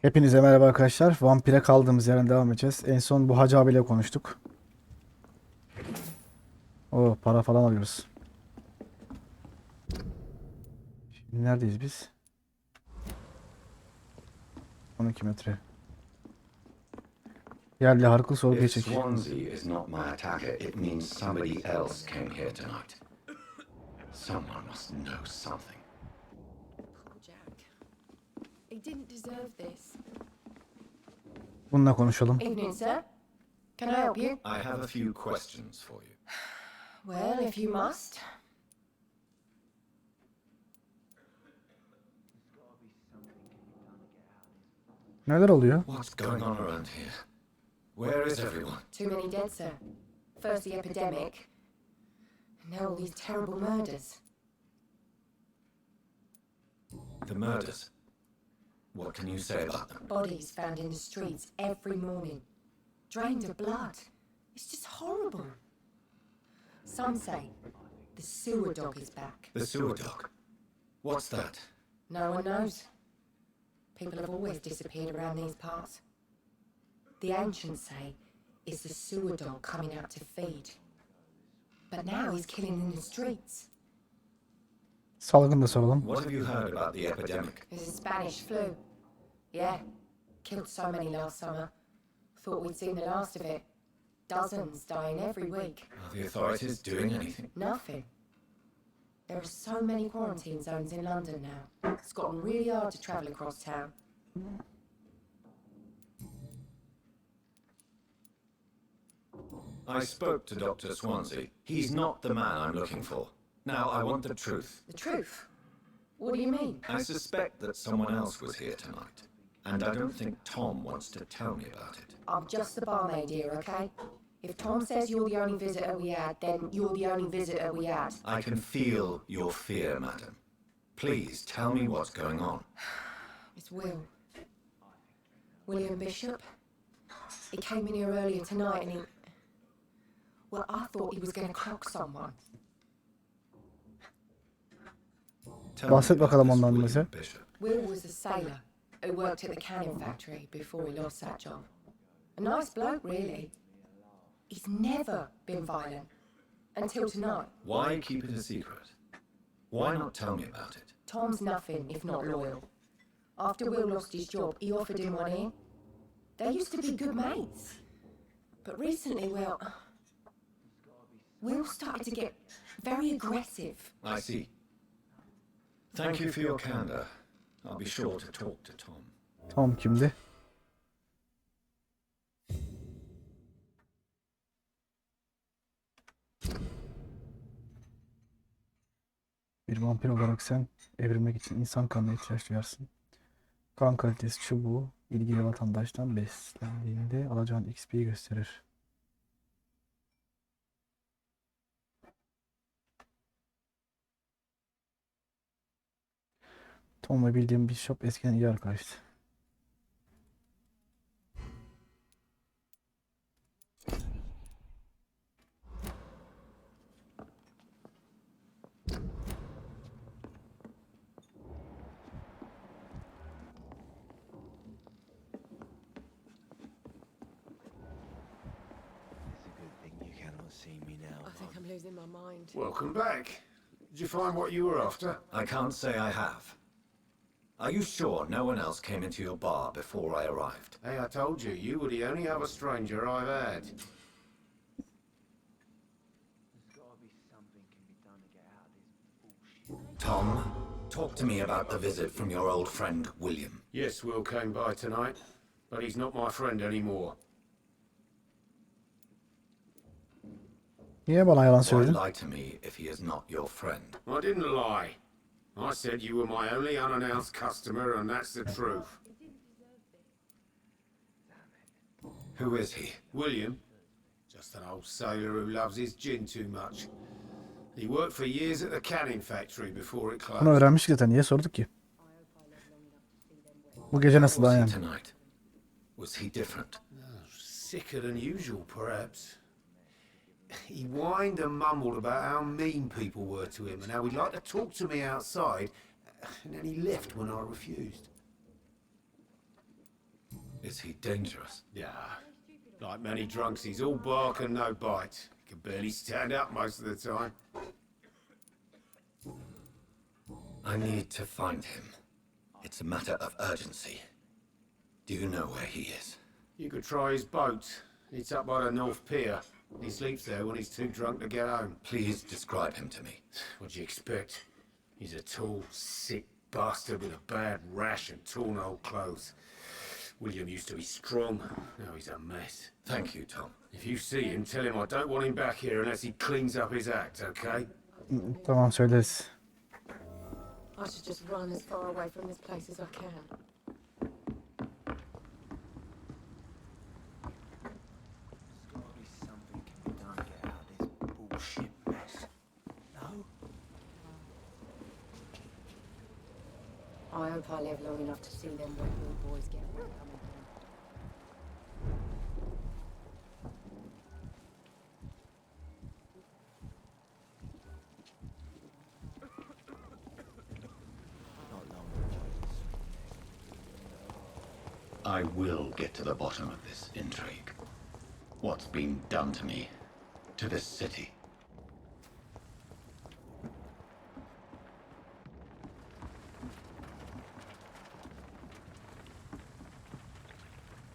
Hepinize merhaba arkadaşlar. Vampire kaldığımız yerden devam edeceğiz. En son bu Hacı abiyle konuştuk. O para falan alıyoruz. Şimdi neredeyiz biz? 12 metre. Yerli harklı sorgu If geçecek. Swansea is not my attacker, it means somebody else came here tonight. Someone must know something. Poor Jack. He didn't deserve this. Bununla konuşalım. Evening, sir. Can I help you? I have a few questions for you. Well, if you must. Neler oluyor? What's going on around here? Where is everyone? Too many dead, sir. First the epidemic. Now all these terrible murders. The murders. What can you say about them? Bodies found in the streets every morning. Drained of blood. It's just horrible. Some say the sewer dog is back. The sewer dog. What's that? No one knows. People have always disappeared around these parts. The ancients say it's the sewer dog coming out to feed. But now he's killing in the streets. Salgın da soralım. What have you heard about the epidemic? It's a Spanish flu. Yeah. Killed so many last summer. Thought we'd seen the last of it. Dozens dying every week. Are the authorities doing anything? Nothing. There are so many quarantine zones in London now. It's gotten really hard to travel across town. I spoke to Dr. Swansea. He's not the man I'm looking for. Now, I want the truth. The truth? What do you mean? I suspect that someone else was here tonight. And I don't think Tom wants to tell me about it. I'm just the barmaid here, okay? If Tom says you're the only visitor we had, then you're the only visitor we had. I can feel your fear, madam. Please tell me what's going on. It's Will. William Bishop. He came in here earlier tonight and he... Well, I thought he was going to clock someone. Tell me Bahset about bakalım this ondan William bize. Bishop. Will was a sailor who worked at the canning factory before he lost that job. A nice bloke, really. He's never been violent. Until tonight. Why keep it a secret? Why not tell me about it? Tom's nothing if not loyal. After Will lost his job, he offered him one in. They used to be good mates. But recently, well... Will started to get very aggressive. I see. Thank you for your candor. I'll be sure to talk to Tom. Tom kimdi? Bir vampir olarak sen evrilmek için insan kanına ihtiyaç duyarsın. Kan kalitesi çubuğu ilgili vatandaştan beslendiğinde alacağın XP'yi gösterir. Tom'la bildiğim bir shop eskiden iyi arkadaştı. I think I'm losing my mind. Welcome back. Did you find what you were after? I can't say I have. Are you sure no one else came into your bar before I arrived? Hey, I told you, you were the only other stranger I've had. Tom, talk to me about the visit from your old friend, William. Yes, Will came by tonight, but he's not my friend anymore. Niye bana yalan Why söyledin? lie to me if he is not your friend? I didn't lie. I said you were my only unannounced customer, and that's the truth. Who is he? William, just an old sailor who loves his gin too much. He worked for years at the canning factory before it Bunu closed. öğrenmiştik zaten. Niye sorduk ki? Bu gece nasıl Was he yani? tonight? Was he different? Sicker than usual, perhaps. He whined and mumbled about how mean people were to him and how he'd like to talk to me outside, and then he left when I refused. Is he dangerous? Yeah. Like many drunks, he's all bark and no bite. Can barely stand up most of the time. I need to find him. It's a matter of urgency. Do you know where he is? You could try his boat. It's up by the North Pier. He sleeps there when he's too drunk to get home. Please describe him to me. What do you expect? He's a tall, sick bastard with a bad rash and torn old clothes. William used to be strong. Now he's a mess. Thank you, Tom. If you see him, tell him I don't want him back here unless he cleans up his act, okay? Tamam, söyleriz. I should just run as far away from this place as I can. I hope I live long enough to see them Red Bull boys get wet coming home. I will get to the bottom of this intrigue. What's been done to me? To this city?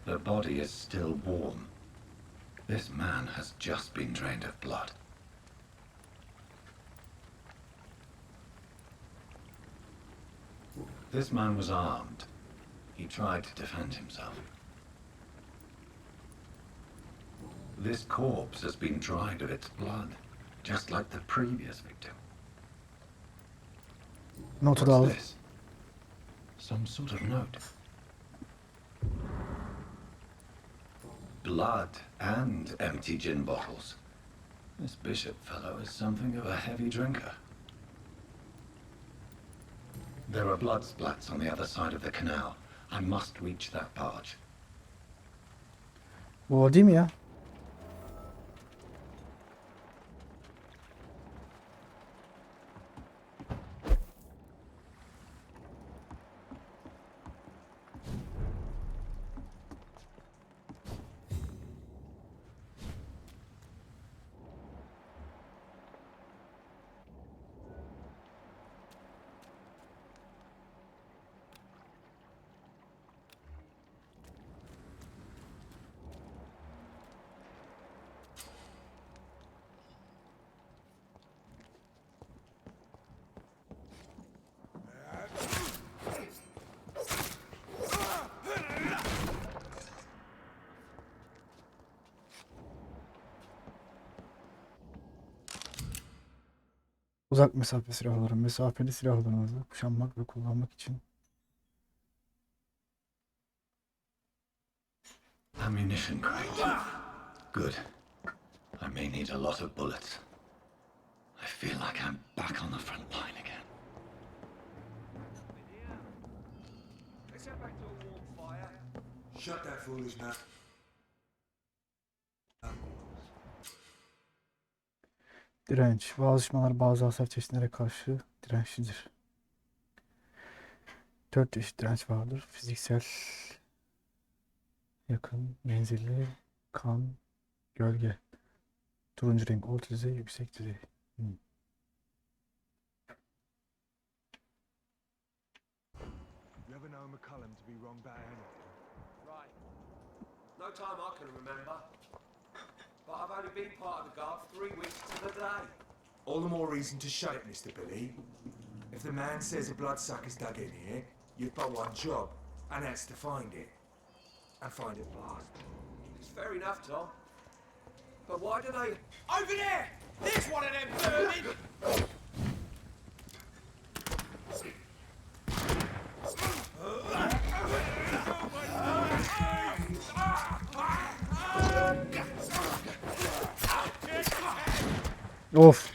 The body is still warm. This man has just been drained of blood. This man was armed. He tried to defend himself. This corpse has been dried of its blood, just like the previous victim. Notu da al. What's this? Some sort of note. Blood and empty gin bottles. This bishop fellow is something of a heavy drinker. There are blood splats on the other side of the canal. I must reach that barge. Bu o değil mi ya? Uzak mesafe silahları, mesafeli silahlarınızı kuşanmak ve kullanmak için Ammunition crate. Good. I may need a lot of bullets. I feel like I'm back on the front line again. Let's get back to a warm fire. Shut that foolish mouth. direnç. Bazı düşmanlar bazı hasar çeşitlerine karşı dirençlidir. 4 çeşit direnç vardır. Fiziksel, yakın, menzilli, kan, gölge. Turuncu renk, orta düzey, yüksek düzey. You ever know McCullum to be wrong about anything? Right. No time I can remember. But I've only been part of the guard for 3 weeks to the day. All the more reason to shut it, Mr. Billy. If the man says a bloodsucker's dug in here, you've but one job, and that's to find it. And find it fast. It's fair enough, Tom. But why do they... Over there! There's one of them vermin! Of.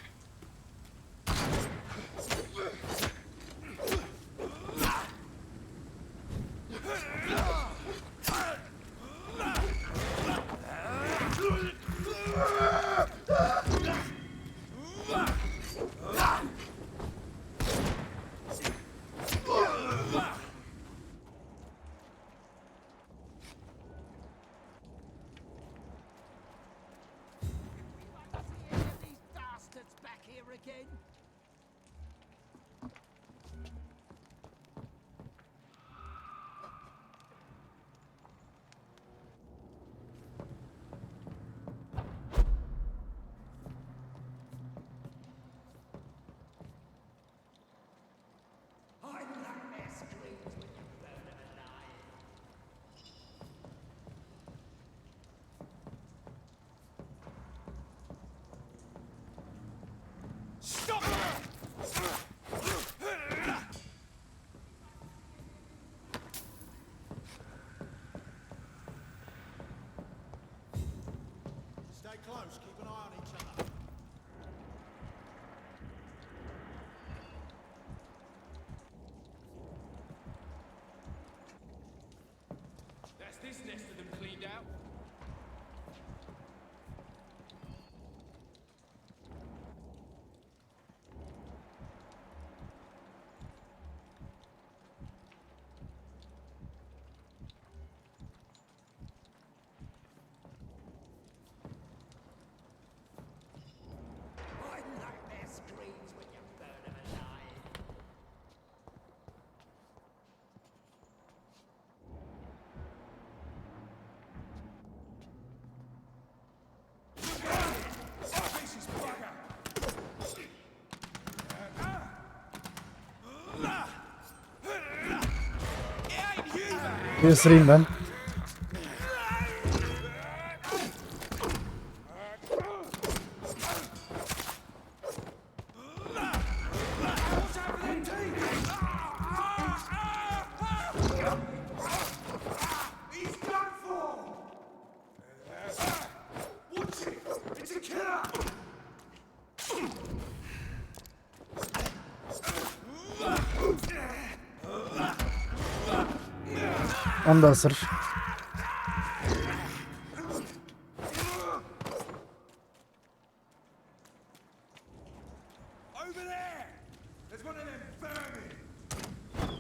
Stay close, keep an eye on each other. That's this nest of them cleaned out. Bir ısırayım ben. He's done for! Watch it! It's a killer! Onu da ısır. Over there! There's one of them vermin!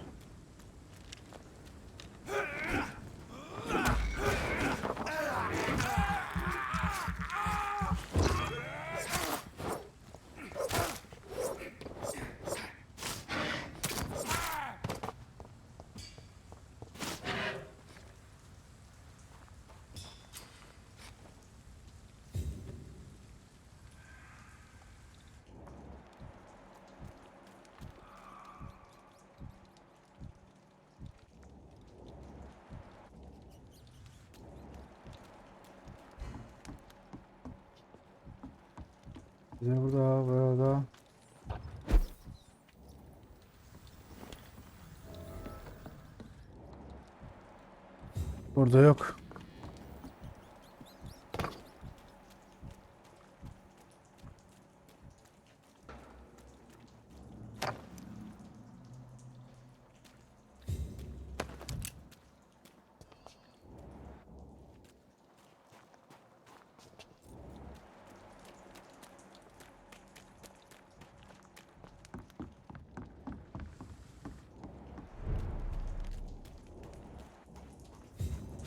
Bize burada. Burada yok.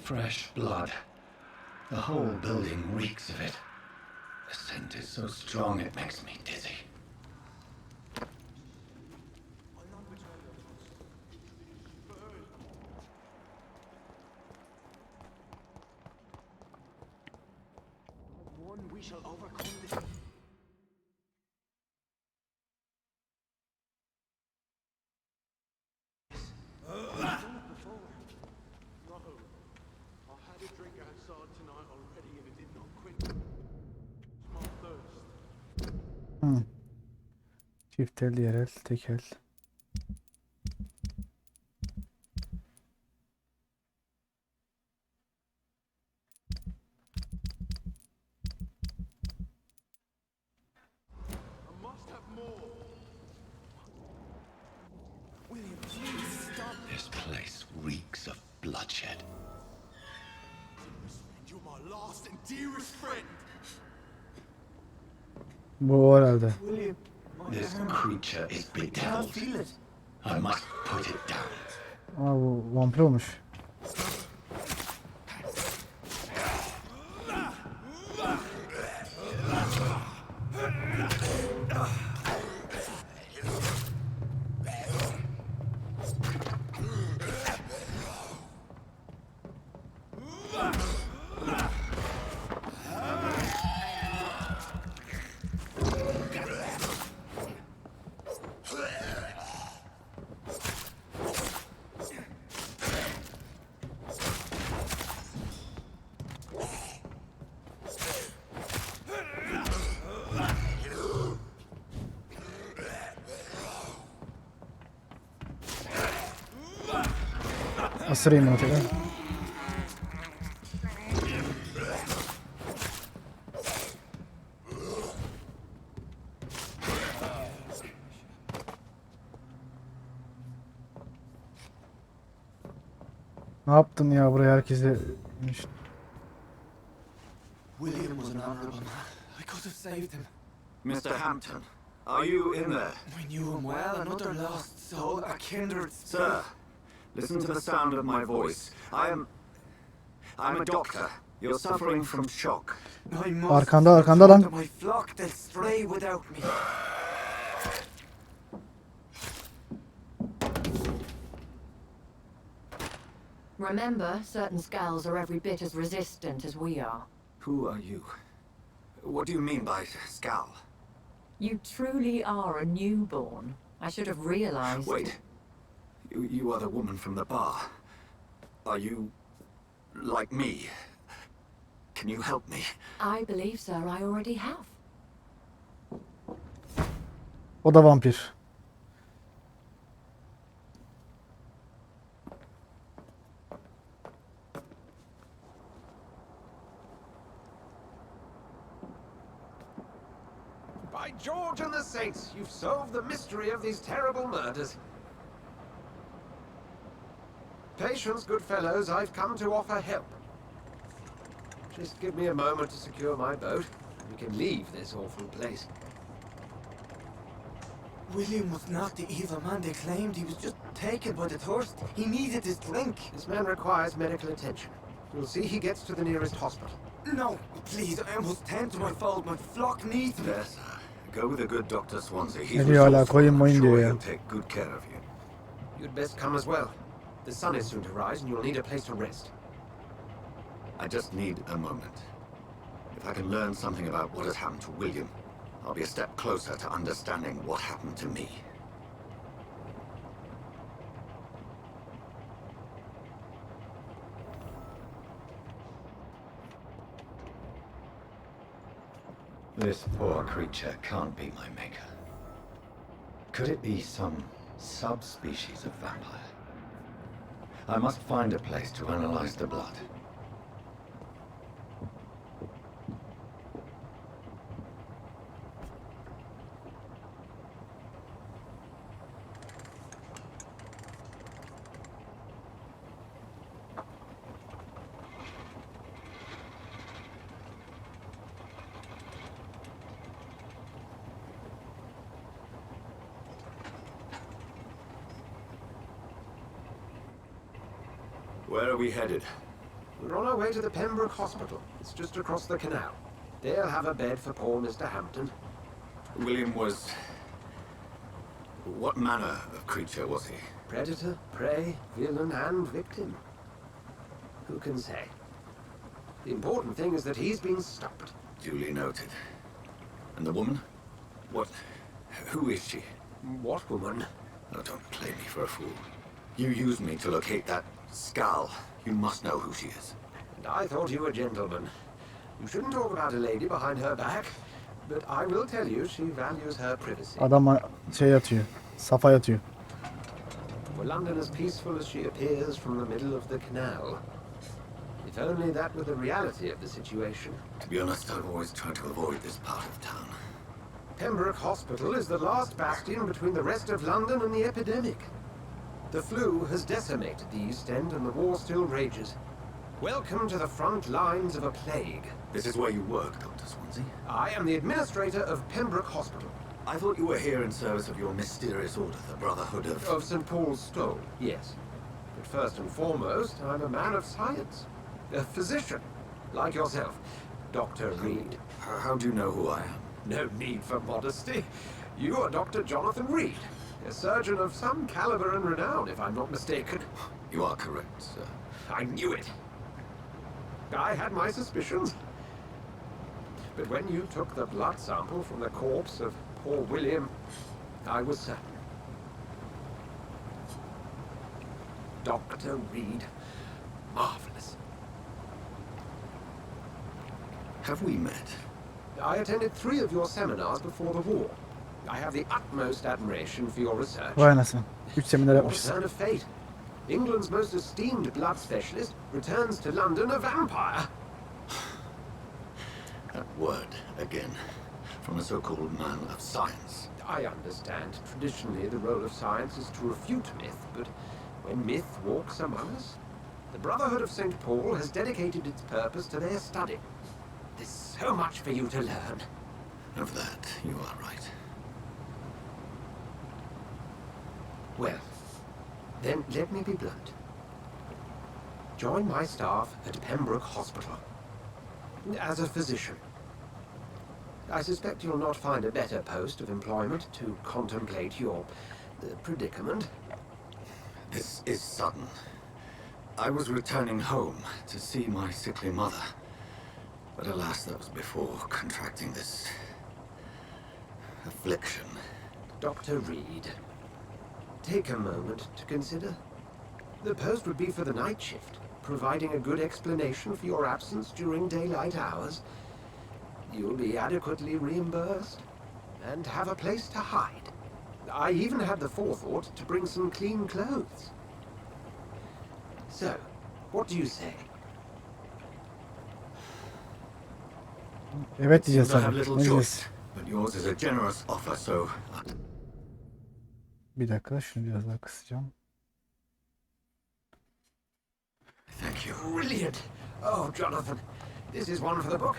Fresh blood. The whole building reeks of it. The scent is so strong it makes me dizzy. One, we shall overcome this. I've done it before. No. I had a drink outside tonight already and it did not quit my thirst. Çift el, yerel, tek el. I must have more. William, please stop. This place reeks of bloodshed. You're my last and dearest friend. Bu o herhalde. William, my This hand. creature is I can't bedeviled. feel it. I must put it down. Aa, bu vampir olmuş. Asırayım onu tekrar. Ne yaptın ya buraya herkese? William was an honorable man. I could have saved him. Mr. Hampton, are you in there? I knew him well, another lost soul, a kindred. Sir, listen to the sound of my voice. I'm a doctor. You're suffering from shock. I must Arkanda return lan. to my flock, they'll stray without me. Remember, certain skulls are every bit as resistant as we are. Who are you? What do you mean by Scal? You truly are a newborn. I should have realized. Wait. You are the woman from the bar. Are you like me? Can you help me? I believe, sir, I already have. O da vampir. By George and the Saints, you've solved the mystery of these terrible murders. Patience, good fellows, I've come to offer help. Just give me a moment to secure my boat. We can leave this awful place. William was not the evil man they claimed. He was just taken by the thirst. He needed his drink. This man requires medical attention. You'll see he gets to the nearest hospital. No, please, I must tend to my fold. My flock needs me. Yes, sir. Go with the good Dr. Swansea. He's Ne diyor hala, resourceful. koyun I'm moyun diyor sure ya. he'll take good care of you. You'd best come as well. The sun is soon to rise and you'll need a place to rest. I just need a moment. If I can learn something about what has happened to William, I'll be a step closer to understanding what happened to me. This poor creature can't be my maker. Could it be some subspecies of vampire? I must find a place to analyze the blood. Where are we headed? We're on our way to the Pembroke Hospital. It's just across the canal. They'll have a bed for poor Mr. Hampton. William was... What manner of creature was he? Predator, prey, villain, and victim. Who can say? The important thing is that he's been stopped. Duly noted. And the woman? What... Who is she? What woman? Oh, don't play me for a fool. You used me to locate that Skal. You must know who she is. And I thought you a gentleman. You shouldn't talk about a lady behind her back. But I will tell you, she values her privacy. Adam şey atıyor. Safa yatıyor. For London as peaceful as she appears from the middle of the canal. If only that were the reality of the situation. To be honest, I've always tried to avoid this part of town. Pembroke Hospital is the last bastion between the rest of London and the epidemic. The flu has decimated the East End and the war still rages. Welcome to the front lines of a plague. This is where you work, Dr. Swansea. I am the administrator of Pembroke Hospital. I thought you were here in service of your mysterious order, the Brotherhood of... Of St. Paul's Stole, yes. But first and foremost, I'm a man of science. A physician, like yourself. Dr. Reed. How do you know who I am? No need for modesty. You are Dr. Jonathan Reed. A surgeon of some caliber and renown, if I'm not mistaken. You are correct, sir. I knew it. I had my suspicions. But when you took the blood sample from the corpse of poor William, I was certain. Dr. Reed. Marvelous. Have we met? I attended 3 of your seminars before the war. I have the utmost admiration for your research. Vay anasını. 3 seminer What a yapmışız. turn of fate. England's most esteemed blood specialist returns to London a vampire. That word again, from a so-called man of science. I understand. Traditionally, the role of science is to refute myth, but when myth walks among us, the Brotherhood of St. Paul has dedicated its purpose to their study. There's so much for you to learn. Of that, you are right. Well, then let me be blunt. Join my staff at Pembroke Hospital as a physician. I suspect you'll not find a better post of employment to contemplate your predicament. This is sudden. I was returning home to see my sickly mother. But alas, that was before contracting this affliction. Dr. Reed, take a moment to consider. The post would be for the night shift, providing a good explanation for your absence during daylight hours. You'll be adequately reimbursed and have a place to hide. I even had the forethought to bring some clean clothes. So, what do you say? Evet diyeceğiz I have tabii. little Ne choice, diyeceğiz? but yours is a generous offer, so Bir dakika şunu biraz daha kısacağım. thank you. Brilliant! Oh, Jonathan, this is one for the book,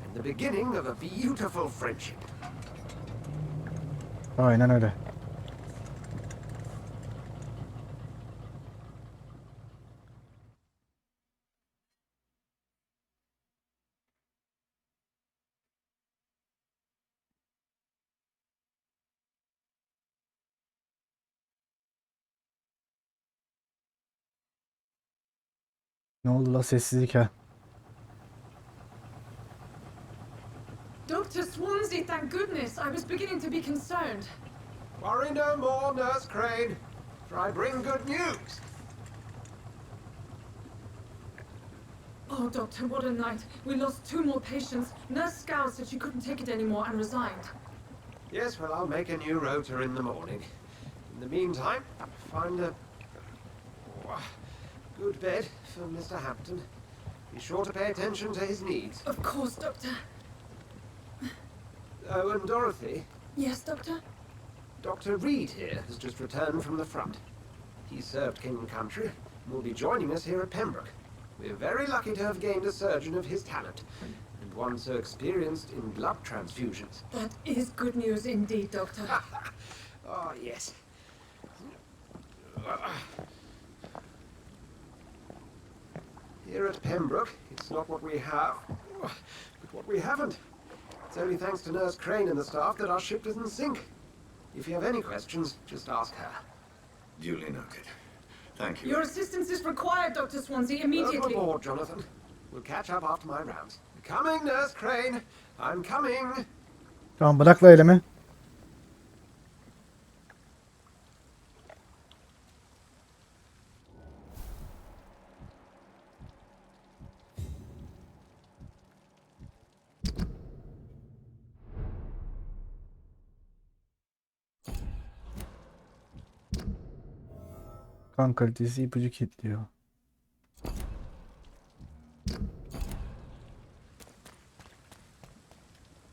and the beginning of a beautiful friendship. Aynen öyle. Ne oldu la sessizlik ha? Dr. Swansea, thank goodness. I was beginning to be concerned. Worry no more, Nurse Crane, for I bring good news. Oh, Doctor, what a night. We lost 2 more patients. Nurse Scowl said she couldn't take it anymore and resigned. Yes, well, I'll make a new rota in the morning. In the meantime, find a good bed for Mr. Hampton. Be sure to pay attention to his needs. Of course, Doctor. Oh, and Dorothy, Yes, Doctor? Dr. Reed here has just returned from the front. He served King and Country and will be joining us here at Pembroke. We're very lucky to have gained a surgeon of his talent, and one so experienced in blood transfusions. That is good news indeed, Doctor. Oh, yes. Here at Pembroke, it's not what we have, but what we haven't. It's only thanks to Nurse Crane and the staff that our ship doesn't sink. If you have any questions, just ask her. Duly noted. Thank you. Your assistance is required, Dr. Swansea, Welcome immediately. aboard, Jonathan. We'll catch up after my rounds. Coming, Nurse Crane. I'm coming. Tamam bırak la elimi. Kan kalitesi ipucu kilitliyor.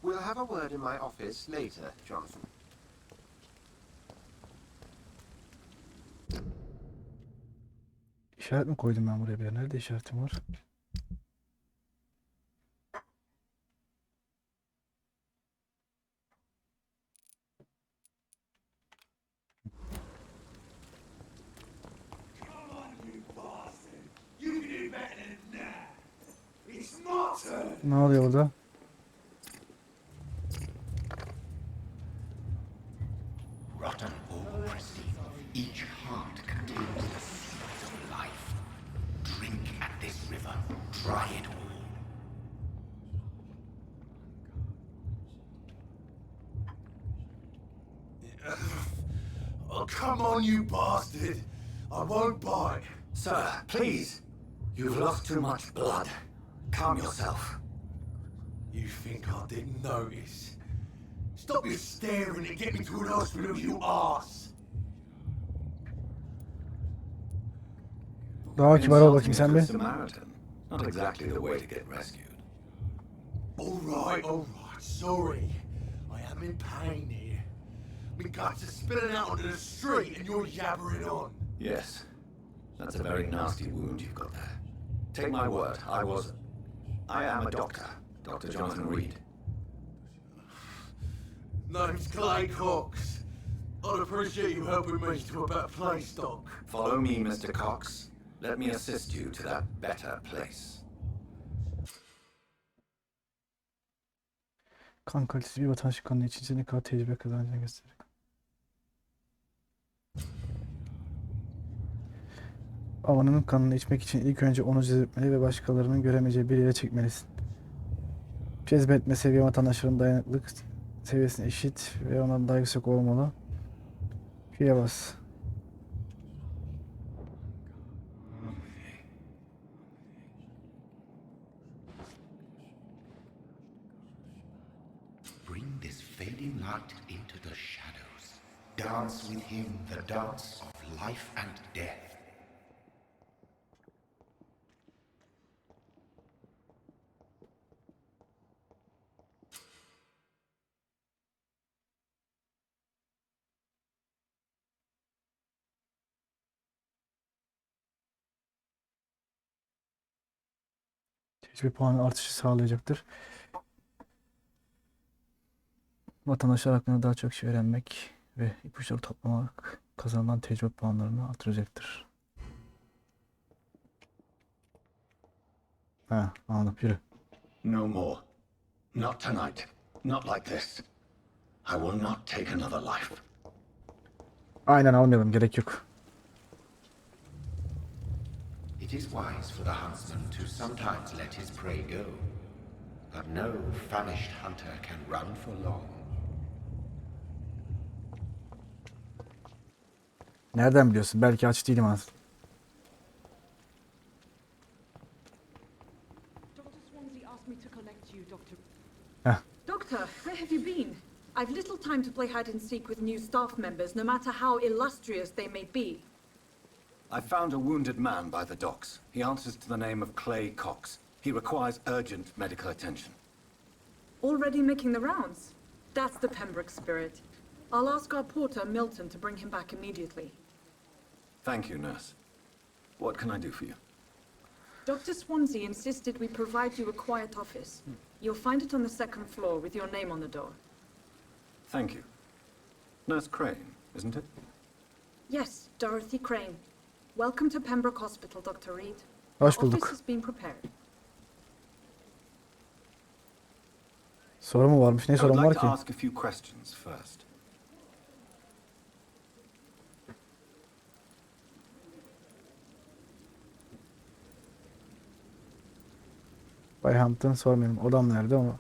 We'll have a word in my office later, Jonathan. İşaret mi koydum ben buraya bir yer? Nerede işaretim var? Come on, you bastard! You can do better than that! It's my turn! Ne oluyor burada? Rotten all each heart contains the seeds of life. Drink at this river, try it all. Oh, come on, you bastard! I won't bite. Sir, please. You've lost too much blood. Calm yourself. You think I didn't notice? Stop your staring and get me to an hospital, you arse! Daha kibar ol bakayım Insulting a sen good bir. Samaritan. Not exactly the way to get rescued. All right, sorry. I am in pain here. My guts are spilling out onto the street and you're yabbering on. Yes. That's a very nasty wound you've got there. Take my word, I am a doctor. Dr. Jonathan Reed. Name's Clay Cox. I'd appreciate you helping me to a better place, Doc. Follow me, Mr. Cox. Let me assist you to that better place. Kan kalitesi bir vatandaş kanını içince ne kadar tecrübe kazanacağını gösterir. Avanının kanını içmek için ilk önce onu cezbetmeli ve başkalarının göremeyeceği bir yere çekmelisin. Cezbetme seviye vatandaşların dayanıklılık seviyesine eşit ve ondan daha yüksek olmalı. Q'ye bas. Bring this fading light into the shadows. Dance with him the dance of life and death. Tecrübe puanı artışı sağlayacaktır. Vatandaşlar hakkında daha çok şey öğrenmek ve ipuçları toplamak kazanılan tecrübe puanlarını artıracaktır. Ha, anladım. Yürü. No more. Not tonight. Not like this. I will not take another life. Aynen, almayalım. Gerek yok. It is wise for the huntsman to sometimes let his prey go, but no famished hunter can run for long. Nereden biliyorsun? Belki aç değilim aslında. Dr. Swansea asked me to collect you, Doctor. Heh. Doctor, where have you been? I've little time to play hide and seek with new staff members, no matter how illustrious they may be. I found a wounded man by the docks. He answers to the name of Clay Cox. He requires urgent medical attention. Already making the rounds? That's the Pembroke spirit. I'll ask our porter, Milton, to bring him back immediately. Thank you, nurse. What can I do for you? Dr. Swansea insisted we provide you a quiet office. You'll find it on the second floor with your name on the door. Thank you. Nurse Crane, isn't it? Yes, Dorothy Crane. Welcome to Pembroke Hospital, Dr. Reed. Hoş The office bulduk. has been prepared. Soru mu varmış? Ne I would sorun var like to ki? ask a few questions first. Bay Hampton sormayalım. Odam nerede ama.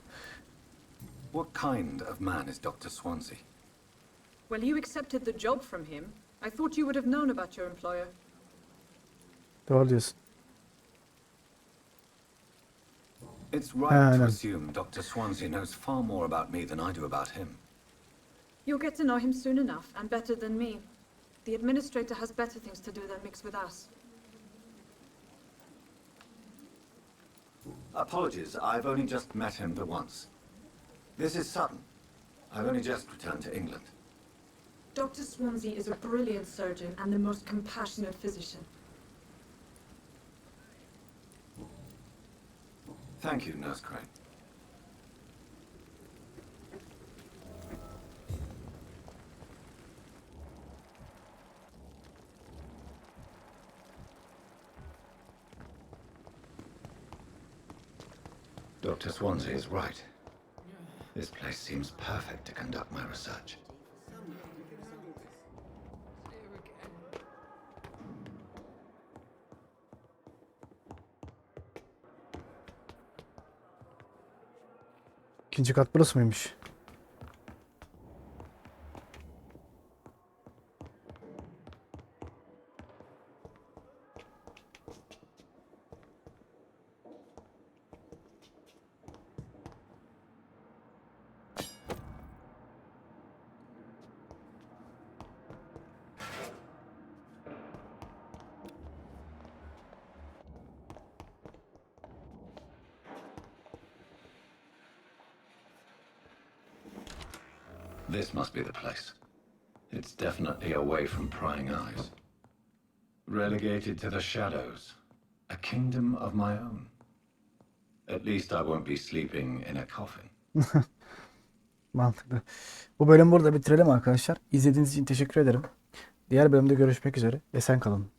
What kind of man is Dr. Swansea? Well, you accepted the job from him. I thought you would have known about your employer. Doğru diyorsun. It's right to no. assume Dr. Swansea knows far more about me than I do about him. You'll get to know him soon enough, and better than me. The administrator has better things to do than mix with us. Apologies, I've only just met him the once. This is Sutton. I've only just returned to England. Dr. Swansea is a brilliant surgeon and the most compassionate physician. Thank you, Nurse Crane. Dr. Swansea is right. This place seems perfect to conduct my research. İkinci kat burası mıymış? This must be the place. It's definitely away from prying eyes. Relegated to the shadows. A kingdom of my own. At least I won't be sleeping in a coffin. Mantıklı. Bu bölümü burada bitirelim arkadaşlar. İzlediğiniz için teşekkür ederim. Diğer bölümde görüşmek üzere. Esen kalın.